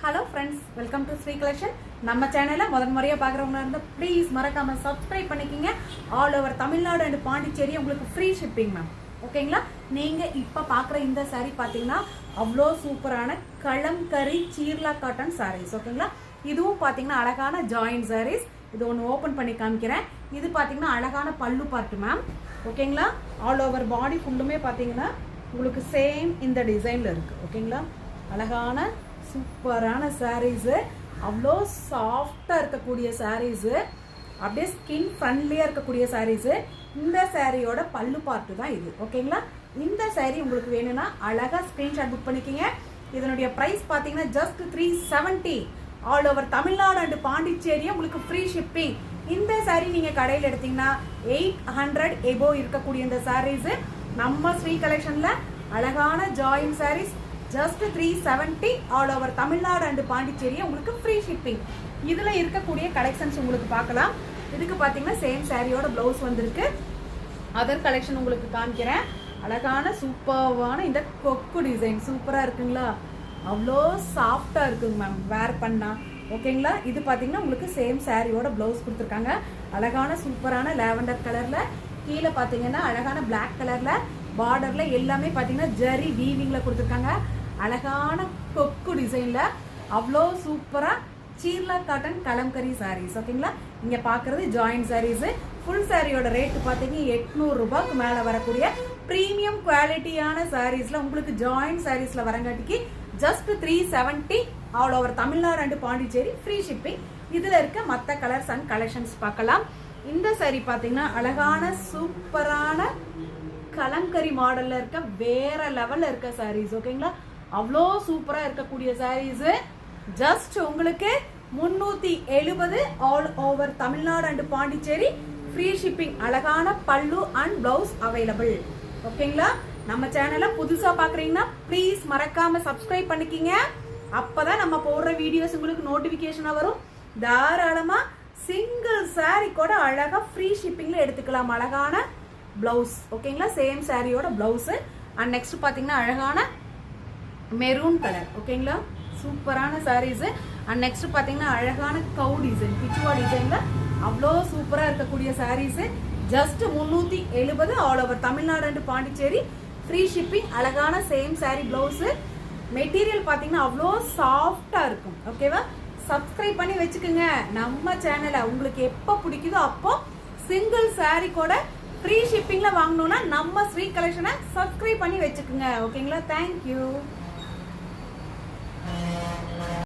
Hello friends, welcome to Sri Collection. நம்ம சேனலை முதன் முறையா பார்க்குறவங்களா இருந்தா ப்ளீஸ் மறக்காம சப்ஸ்கிரைப் பண்ணிக்கிங்க. All over Tamil Nadu and Pondicherry உங்களுக்கு ஃப்ரீ ஷிப்பிங் மேம். ஓகேங்களா? நீங்க இப்ப பார்க்குற இந்த saree பாத்தீங்கன்னா அவ்வளோ சூப்பரான கலம்கரி சீர்லா காட்டன் sarees. ஓகேங்களா? இதுவும் பாத்தீங்கன்னா அழகான ஜாயிண்ட் sarees. இது ஒன்று ஓப்பன் பண்ணி காமிக்கிறேன். இது பாத்தீங்கன்னா அழகான பல்லு பார்ட் மேம். ஓகேங்களா? ஆல் ஓவர் பாடி ஃபுல்லுமே பாத்தீங்கன்னா உங்களுக்கு சேம் இந்த டிசைன்ல இருக்கு. ஓகேங்களா? அழகான சூப்பரான சாரீஸு, அவ்வளோ சாஃப்டாக இருக்கக்கூடிய சாரீஸு, அப்படியே ஸ்கின் ஃப்ரெண்ட்லியாக இருக்கக்கூடிய சாரீஸு. இந்த சாரியோட பல்லு பார்ட்டு தான் இது. ஓகேங்களா? இந்த சாரீ உங்களுக்கு வேணும்னா அழகாக ஸ்க்ரீன்ஷாட் புக் பண்ணிக்கிங்க. இதனுடைய ப்ரைஸ் பார்த்தீங்கன்னா just 370. All over Tamil Nadu and பாண்டிச்சேரியும் உங்களுக்கு ஃப்ரீ ஷிப்பிங். இந்த சாரீ நீங்கள் கடையில் எடுத்தீங்கன்னா 800 எபோ இருக்கக்கூடிய இந்த சாரீஸு நம்ம ஸ்ரீ கலெக்ஷனில் அழகான join sarees just 370. All over Tamil Nadu and Pondicherry உங்களுக்கு ஃப்ரீ ஷிப்பிங். இதில் இருக்கக்கூடிய கலெக்ஷன்ஸ் உங்களுக்கு பார்க்கலாம். இதுக்கு பார்த்தீங்கன்னா சேம் சாரியோட ப்ளவுஸ் வந்திருக்கு. அதர் கலெக்ஷன் உங்களுக்கு காமிக்கிறேன். அழகான சூப்பர்வான இந்த கொக்கு டிசைன் சூப்பராக இருக்குங்களா? அவ்வளோ சாஃப்டாக இருக்குங்க மேம் வேர் பண்ணால். ஓகேங்களா? இது பார்த்தீங்கன்னா உங்களுக்கு சேம் சாரியோட ப்ளவுஸ் கொடுத்துருக்காங்க. அழகான சூப்பரான லாவெண்டர் கலரில், கீழே பார்த்தீங்கன்னா அழகான பிளாக் கலரில், பார்டரில் எல்லாமே பார்த்தீங்கன்னா ஜரி வீவிங்கில் கொடுத்துருக்காங்க. அழகான கொக்கு டிசைனில் அவ்வளோ சூப்பராக சீர்லா காட்டன் கலம்கரி சாரீஸ். ஓகேங்களா? இங்கே பார்க்குறது ஜாயிண்ட் சாரீஸு. ஃபுல் சாரியோட ரேட்டு பார்த்தீங்கன்னா 800 ரூபாய்க்கு மேலே வரக்கூடிய ப்ரீமியம் குவாலிட்டியான சாரீஸில் உங்களுக்கு ஜாயிண்ட் சாரீஸில் வரங்காட்டிக்கு just 370. All over Tamil Nadu and Pondicherry free shipping. இதில் இருக்க மற்ற கலர்ஸ் அண்ட் கலெக்ஷன்ஸ் பார்க்கலாம். இந்த சாரீ பார்த்தீங்கன்னா அழகான சூப்பரான கலம்கரி மாடலில் இருக்க வேற லெவலில் இருக்க சாரீஸ். ஓகேங்களா? அவ்வளோ சூப்பராக இருக்கக்கூடிய சாரீஸு ஜஸ்ட் உங்களுக்கு 370. All over Tamil Nadu and Pondicherry free shipping. அழகான பல்லு அண்ட் பிளவுஸ் அவைலபிள். ஓகேங்களா? நம்ம சேனலை புதுசாக பார்க்குறீங்கன்னா ப்ளீஸ் மறக்காம சப்ஸ்கிரைப் பண்ணிக்கிங்க. அப்போதான் நம்ம போடுற வீடியோஸ் உங்களுக்கு நோட்டிஃபிகேஷனாக வரும். தாராளமாக சிங்கிள் சாரீ கூட அழகாக ஃப்ரீ ஷிப்பிங்கில் எடுத்துக்கலாம். அழகான பிளவுஸ். ஓகேங்களா? சேம் சாரியோட பிளவுஸ். அண்ட் நெக்ஸ்ட் பார்த்தீங்கன்னா அழகான மெரூன் கலர். ஓகேங்களா? சூப்பரான சாரீஸ். அண்ட் நெக்ஸ்ட் பார்த்தீங்கன்னா அழகான கவு டிசைன், பிச்சுவா டிசைன்ல அவ்வளோ சூப்பராக இருக்கக்கூடிய sarees just 370. All over Tamil Nadu and Pondicherry free shipping. அழகான சேம் சாரீ பிளவுஸ். மெட்டீரியல் பார்த்தீங்கன்னா அவ்வளோ சாஃப்டாக இருக்கும். ஓகேவா? சப்ஸ்கிரைப் பண்ணி வச்சுக்கோங்க நம்ம சேனலை. உங்களுக்கு எப்போ பிடிக்குதோ அப்போ சிங்கிள் சாரீ கூட ஃப்ரீ ஷிப்பிங்ல வாங்கணும்னா நம்ம ஸ்ரீ கலெக்ஷனை சப்ஸ்கிரைப் பண்ணி வச்சுக்கோங்க. ஓகேங்களா? தேங்க்யூ.